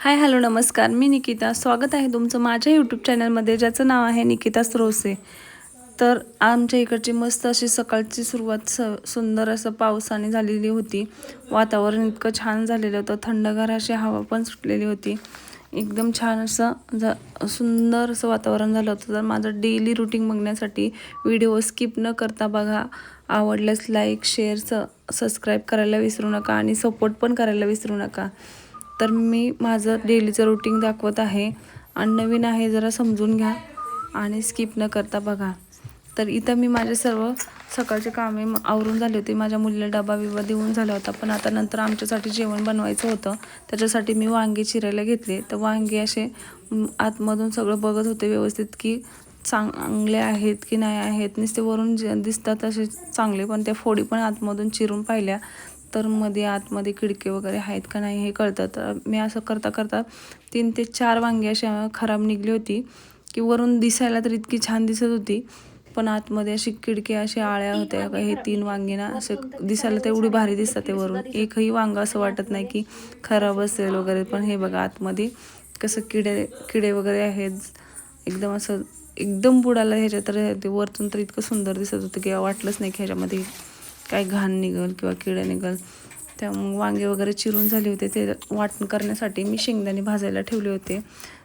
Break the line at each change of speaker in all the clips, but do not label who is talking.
Hi hello नमस्कार, मी निकिता. स्वागत आहे तुमचं माझ्या यूट्यूब चॅनलमध्ये, ज्याचं नाव आहे निकिता स्रोसे. तर आमच्या इकडची मस्त अशी सकाळची सुरुवात सुंदर असं पावसाने झालेली होती. वातावरण इतकं छान झालेलं होतं, थंडगार अशी हवा पण सुटलेली होती. एकदम छान असं सुंदर असं वातावरण झालं होतं. तर माझं डेली रुटीन बघण्यासाठी व्हिडिओ स्किप न करता बघा. आवडल्यास लाईक, शेअर, सबस्क्राईब करायला विसरू नका आणि सपोर्ट पण करायला विसरू नका. तर मी माझं डेलीचं रुटीन दाखवत आहे आणि नवीन आहे जरा समजून घ्या आणि स्किप न करता बघा. तर इथं मी माझे सर्व सकाळचे कामे आवरून झाले होते. माझ्या मुलीला डबा बिबा देऊन झाला होता, पण आता नंतर आमच्यासाठी जेवण बनवायचं होतं. त्याच्यासाठी मी वांगे चिरायला घेतले. तर वांगे असे आतमधून सगळं बघत होते व्यवस्थित की चांगले आहेत की नाही आहेत. नुसते वरून दिसतात असे चांगले, पण त्या फोडी पण आतमधून चिरून पाहिल्या तर आतमध्ये खिडके वगैरे आहेत का नाही हे कळतं. तर मी असं करता करता 3 ते 4 वांगी अशी खराब निघली होती की वरून दिसायला तर इतकी छान दिसत होती, पण आतमध्ये अशी खिडकी अशी आळ्या होत्या. हे 3 वांगी ना असे दिसायला तेवढी भारी दिसतात ते वरून. एकही वांगं असं वाटत नाही की खराब असेल वगैरे, पण हे बघा आतमध्ये कसं किडे वगैरे आहेत. एकदम असं एकदम बुडाला ह्याच्या, तर ते वरतून तर इतकं सुंदर दिसत होतं की वाटलंच नाही की ह्याच्यामध्ये काय घाण निघल किंवा किडे निघल. त्यामुळे वांगे वगैरे चिरून झाले होते. ते वाटण करण्यासाठी मी शेंगदाणे भाजायला ठेवले होते.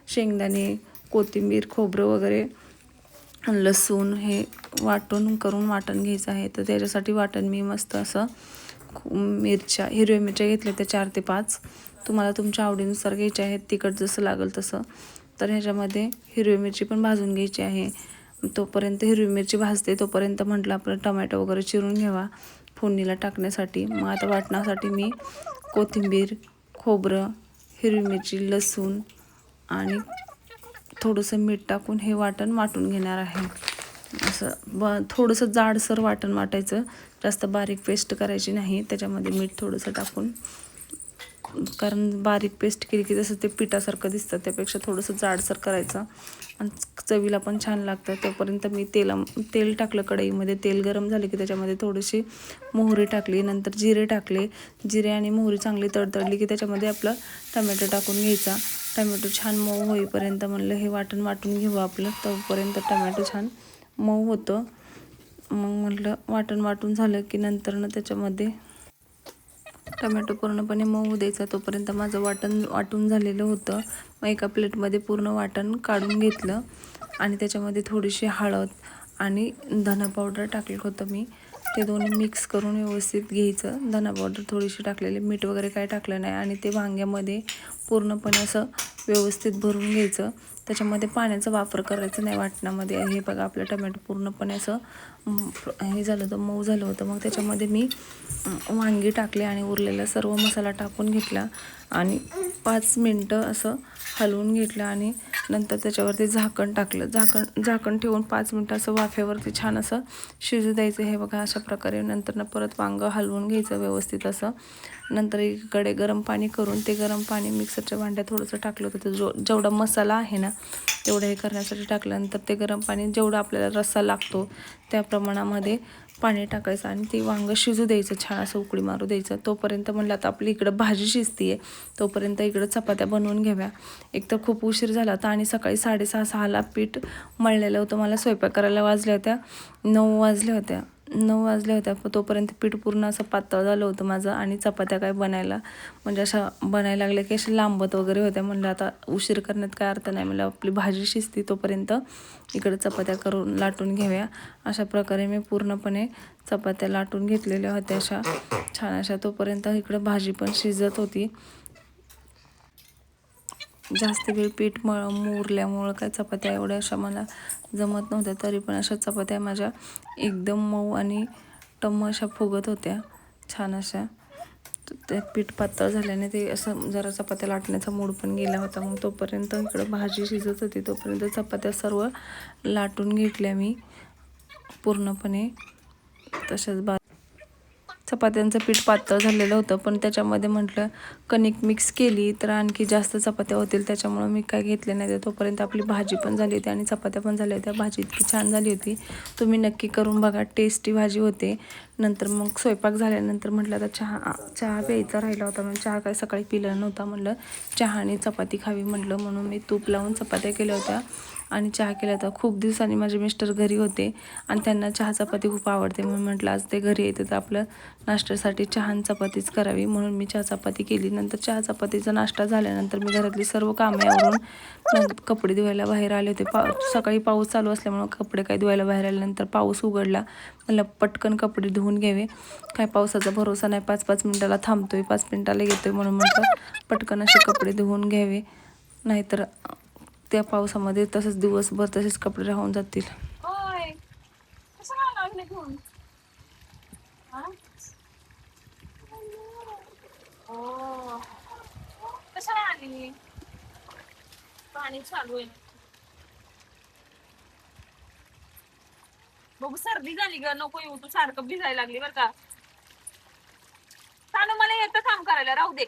शेंगदाणे, कोथिंबीर, खोबरं वगैरे, लसूण हे वाटण घ्यायचं आहे. तर त्याच्यासाठी वाटण मी मस्त असं हिरव्या मिरच्या घेतल्या त्या 4 ते 5. तुम्हाला तुमच्या आवडीनुसार घ्यायच्या आहेत, तिखट जसं लागेल तसं. तर ह्याच्यामध्ये हिरवी मिरची पण भाजून घ्यायची आहे. तोपर्यंत हिरवी मिरची भाजते तोपर्यंत म्हटलं आपलं टमॅटो वगैरे चिरून घ्यावा फोडणीला टाकण्यासाठी. मग आता वाटणासाठी मी कोथिंबीर, खोबरं, हिरवी मिरची, लसूण आणि थोडंसं मीठ टाकून हे वाटण वाटून घेणार आहे. असं थोडंसं जाडसर वाटण वाटायचं, जास्त बारीक पेस्ट करायची नाही. त्याच्यामध्ये मीठ थोडंसं टाकून, कारण बारीक पेस्ट केली की जसं ते पिठासारखं दिसतं, त्यापेक्षा थोडंसं जाडसर करायचं आणि चवीला पण छान लागतं. तोपर्यंत मी तेल टाकलं कढईमध्ये. तेल गरम झाले की त्याच्यामध्ये थोडीशी मोहरी टाकली, नंतर जिरे टाकले. जिरे आणि मोहरी चांगली तडतडली की त्याच्यामध्ये आपलं टमॅटो टाकून घ्यायचा. टमॅटो छान मऊ होईपर्यंत म्हणलं हे वाटण वाटून घेऊ आपलं. तोपर्यंत टमॅटो छान मऊ होतं. मग म्हटलं वाटण वाटून झालं की नंतरनं त्याच्यामध्ये टमॅटो पूर्णपणे मऊ द्यायचा. तोपर्यंत माझं वाटण वाटून झालेलं होतं. मग एका प्लेटमध्ये पूर्ण वाटण काढून घेतलं आणि त्याच्यामध्ये थोडीशी हळद आणि धना पावडर टाकलं होतं मी. ते दोन्ही मिक्स करून व्यवस्थित घ्यायचं. धना पावडर थोडीशी टाकलेली, मीठ वगैरे काय टाकलं नाही. आणि ते वांग्यामध्ये पूर्णपणे असं व्यवस्थित भरून घ्यायचं. त्याच्यामध्ये पाण्याचा वापर करायचा नाही वाटणामध्ये. हे बघा आपलं टमॅटो पूर्णपणे असं हे झालं होतं, मऊ झालं होतं. मग त्याच्यामध्ये मी वांगी टाकले आणि उरलेला सर्व मसाला टाकून घेतला आणि 5 मिनटं असं हलवून घेतलं आणि नंतर त्याच्यावरती झाकण टाकलं. झाकण ठेवून 5 मिनटं असं वाफेवरती छान असं शिजू द्यायचं. हे बघा अशा प्रकारे. नंतर परत वांगं हलवून घ्यायचं व्यवस्थित असं. नंतर एकीकडे गरम पाणी करून ते गरम पाणी मिक्सरच्या भांड्यात थोडंसं टाकलं होतं. जेवढा मसाला आहे ना तेवढं हे करण्यासाठी टाकल्यानंतर ते गरम पाणी जेवढा आपल्याला रस्सा लागतो त्या प्रमाणामध्ये पाणी टाकायचं आणि ते वांगं शिजू द्यायचं, छान असं उकळी मारू द्यायचं. तोपर्यंत म्हणलं आता आपली इकडं भाजी शिजते आहे, तोपर्यंत इकडं चपात्या बनवून घ्याव्या. एक तर खूप उशीर झाला होता आणि सकाळी 6:30-6ला पीठ मळलेलं होतं. मला स्वयंपाक करायला वाजल्या होत्या 9 वाजल्या होत्या. तोपर्यंत पीठ पूर्ण असं पातळ झालं होतं माझं आणि चपात्या काय म्हणजे अशा बनायला लागल्या की अशा लांबत वगैरे होत्या. म्हणलं आता उशीर करण्यात काय अर्थ नाही, म्हणलं आपली भाजी शिजते तोपर्यंत इकडे चपात्या लाटून घ्याव्या. अशा प्रकारे मी पूर्णपणे चपात्या लाटून घेतलेल्या होत्या अशा छान अशा. तोपर्यंत इकडं भाजी पण शिजत होती. जास्त वेळ पीठ मुरल्यामुळं काय चपात्या एवढ्या अशा मला जमत नव्हत्या, तरी पण अशा चपात्या माझ्या एकदम मऊ आणि टम्म अशा फुगत होत्या छान अशा. ते पीठ पातळ झाल्याने ते असं जरा चपात्या लाटण्याचा मूड पण गेला होता. मग तोपर्यंत इकडं भाजी शिजत होती, तोपर्यंत चपात्या सर्व लाटून घेतल्या मी पूर्णपणे. तशाच चपात्यांचं पीठ पातळ झालेलं होतं, पण त्याच्यामध्ये म्हटलं कणिक मिक्स केली तर आणखी जास्त चपात्या होतील, त्याच्यामुळं मी काय घेतले नाही. तर तोपर्यंत आपली भाजी पण झाली होती आणि चपात्या पण झाल्या होत्या. भाजी इतकी छान झाली होती, तुम्ही नक्की करून बघा, टेस्टी भाजी होते. नंतर मग स्वयंपाक झाल्यानंतर म्हटलं आता चहा प्यायचा राहिला होता, म्हणून चहा काय सकाळी पिला नव्हता. म्हटलं चहा आणि चपाती खावी म्हटलं, म्हणून मी तूप लावून चपात्या केल्या होत्या आणि चहा केला होता. खूप दिवसांनी माझे मिस्टर घरी होते आणि त्यांना चहा चपाती खूप आवडते, म्हणून म्हटलं आज ते घरी येते तर आपलं नाश्त्यासाठी चहा आणि चपातीच करावी, म्हणून मी चहा चपाती केली. नंतर चहा चपातीचा नाश्ता झाल्यानंतर मी घरातली सर्व कामे आवरून कपडे धुवायला बाहेर आले होते. सकाळी पाऊस चालू असल्यामुळं कपडे काही धुवायला बाहेर आल्यानंतर पाऊस उघडला, मला पटकन कपडे धुवून घ्यावे. काय पावसाचा भरोसा नाही, 5-5 मिनिटाला थांबतोय, 5 मिनिटाला येतोय, म्हणून म्हटलं पटकन असे कपडे धुवून घ्यावे, नाहीतर त्या पावसामध्ये तसंच दिवसभर तसेच कपडे राहून जातील.
कशाला आली? पाणी चालू आहे. बघू सर्दी झाली ग, नको येऊ तू, सारखं भिजायला लागली बरं का. चालू मला येतं काम करायला, राहू दे.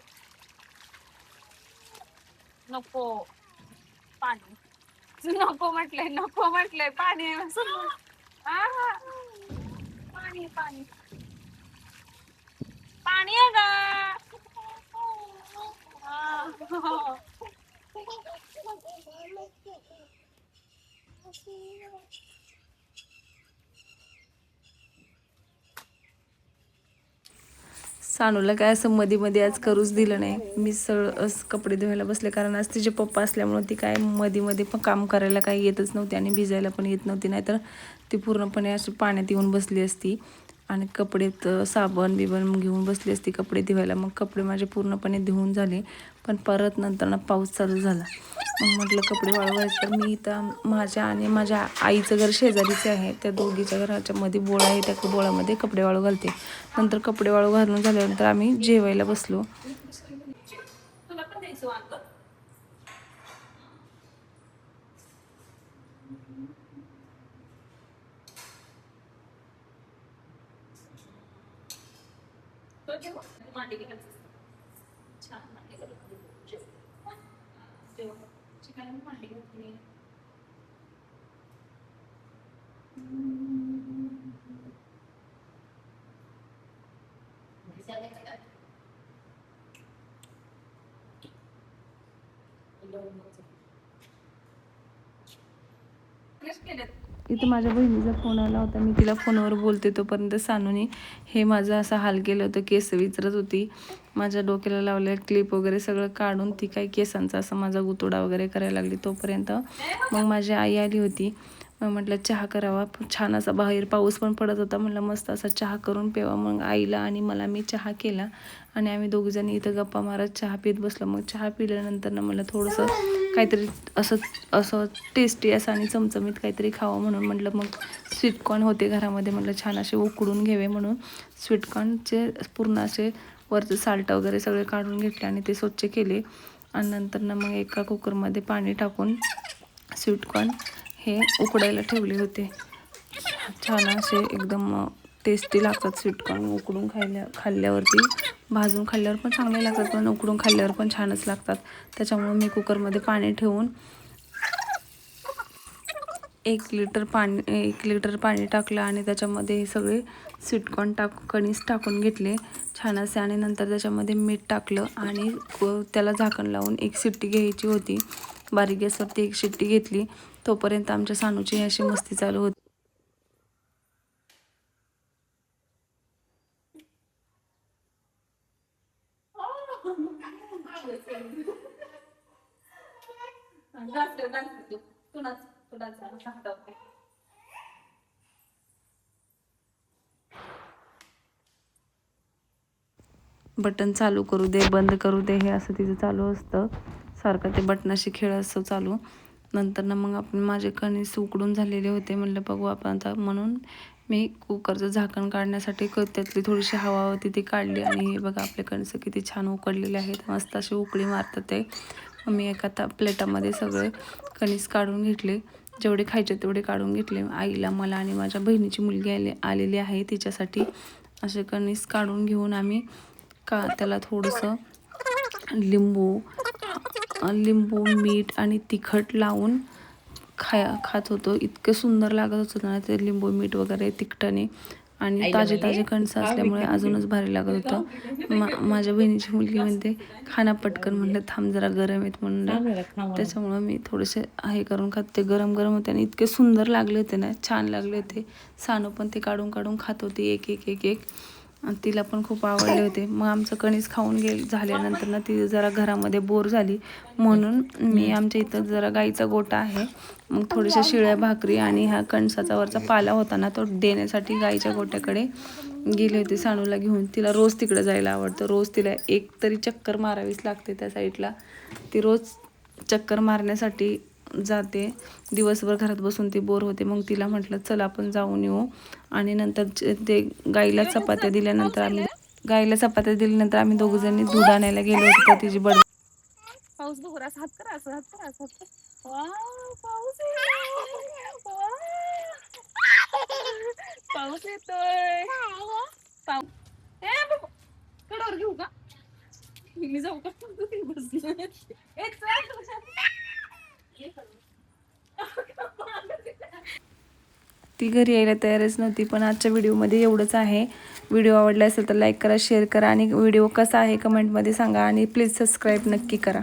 नको पाणी, नको म्हटलंय पाणी. पाणी पाणी पाणी आहे ग.
सानूला काय असं मध्ये आज करूच दिलं नाही. मी कपडे धुवायला बसले, कारण आज तिचे पप्पा असल्यामुळे ती काय मध्ये पण काम करायला काही येतच नव्हती आणि भिजायला पण येत नव्हती, नाहीतर ती पूर्णपणे अशी पाण्यात येऊन बसली असती आणि कपडे साबण बिबण घेऊन बसली असती कपडे धुवायला. मग कपडे माझे पूर्णपणे धुवून झाले, पण परत नंतर पाऊस चालू झाला. मग म्हटलं कपडे वाळवायचं, तर मी इथं माझ्या आणि माझ्या आईचं घर शेजारीचे आहे, त्या दोघीच्या घराच्या मध्ये बोळा आहे, त्या बोळामध्ये कपडे वाळू घालते. नंतर कपडे वाळू घालून झाल्यानंतर आम्ही जेवायला बसलो.
तुला पण द्यायचं वांग? मांडी घालायचं छान, मांडी घालून चिकन मांडी घातली.
इथं माझ्या बहिणीचा फोन आला होता, मी तिला फोनवर बोलते तोपर्यंत सानूने हे माझं असं हाल केलं होतं. केस विचारत होती, माझ्या डोक्याला लावले क्लिप वगैरे सगळं काढून ती काही केसांचा असं माझा गुतोडा वगैरे करायला लागली. तोपर्यंत मग माझी आई आली होती. मग म्हटलं चहा करावा, छान असा बाहेर पाऊस पण पडत होता, म्हटलं मस्त असा चहा करून प्यावा. मग आईला आणि मला मी चहा केला आणि आम्ही दोघीजणी इथं गप्पा मारत चहा पीत बसलो. मग चहा पिल्यानंतर ना मला थोडंसं काहीतरी असं टेस्टी असं आणि चमचमीत काहीतरी खावं, म्हणून म्हटलं मग स्वीटकॉर्न होते घरामध्ये, म्हटलं छान असे उकडून घ्यावे, म्हणून स्वीटकॉर्नचे पूर्ण असे वरचं साल्ट वगैरे सगळे काढून घेतले आणि ते स्वच्छ केले. आणि नंतर ना मग एका कुकरमध्ये पाणी टाकून स्वीटकॉर्न हे उकडायला ठेवले होते. छान असे एकदम टेस्टी लागतात स्वीटकॉर्न, उकडून खाल्ल्यावरती. भाजून खाल्ल्यावर पण चांगले लागतात, पण उकडून खाल्ल्यावर पण छानच लागतात. त्याच्यामुळे मी कुकरमध्ये पाणी ठेवून 1 लिटर पाणी टाकलं आणि त्याच्यामध्ये हे सगळे स्वीटकॉर्न कणीस टाकून घेतले छान असे, आणि नंतर त्याच्यामध्ये मीठ टाकलं आणि त्याला झाकण लावून 1 शिट्टी घ्यायची होती. बारीक गॅसवरती 1 शिट्टी घेतली. तोपर्यंत आमच्या सानूची अशी मस्ती चालू होती. बटन चालू करू दे, बंद करू दे, हे असं तिचं चालू असतं सारखं, ते बटनाशी खेळ असतो चालू. नंतर ना मग आपण माझे कणीस उकडून झालेले होते, म्हणलं बघू आपण आता, म्हणून मी कुकरचं झाकण काढण्यासाठी त्यातली थोडीशी हवा होती ती काढली आणि हे बघा आपले कणसं किती छान उकडलेले आहेत, मस्त असे उकळी मारतात ते. मग मी एका प्लेटामध्ये सगळे कणीस काढून घेतले, जेवढे खायचे तेवढे काढून घेतले. आईला, मला आणि माझ्या बहिणीची मुलगी आलेली आहे तिच्यासाठी असे कणीस काढून घेऊन आम्ही त्याला थोडंसं लिंबू मीठ आणि तिखट लावून खात होतो. इतकं सुंदर लागत होतं ना ते लिंबू मीठ वगैरे तिखटाने, आणि ताजे कणसं असल्यामुळे अजूनच भारी लागत होतं. माझ्या बहिणीची मुलगी म्हणते खाना पटकन, म्हणलं थांब जरा गरम आहेत म्हणलं, त्याच्यामुळं मी थोडेसे हे करून खात. ते गरम गरम होते आणि इतके सुंदर लागले होते ना, छान लागले होते. सानू पण ते काढून खात होती एक एक एक एक, आणि तिला पण खूप आवडले होते. मग आमचं कणीस खाऊन झाल्यानंतर ना ती जरा घरामध्ये बोर झाली, म्हणून मी आमच्या इथं जरा गाईचा गोठा आहे, मग थोड्याशा शिळ्या भाकरी आणि हा कणसाचा वरचा पाला होता ना तो देण्यासाठी गाईच्या गोठ्याकडे गेले होते सानूला घेऊन. तिला रोज तिकडे जायला आवडतं. रोज तिला एक तरी चक्कर मारावीच लागते त्या साईडला. ती रोज चक्कर मारण्यासाठी जाते. दिवसभर घरात बसून ती बोर होते. मग तिला म्हटलं चल आपण जाऊन येऊ. आणि नंतर ते गाईला चपात्या दिल्यानंतर आम्ही दोघंजणी दूध आणायला गेलो होतो. तर तिची
पाऊस बघू, असं हात करा, असं हात करा, असं हात करा. वाव, पाऊस येतोय. वाव. पाऊस येतोय. कडावर घेऊ का? मी जाऊ का?
ती घरी यायला तयारच नव्हती. पण आजच्या व्हिडिओमध्ये एवढंच आहे. व्हिडिओ आवडला असेल तर लाईक करा, शेअर करा, आणि व्हिडिओ कसा आहे कमेंटमध्ये सांगा, आणि प्लीज सबस्क्राईब नक्की करा.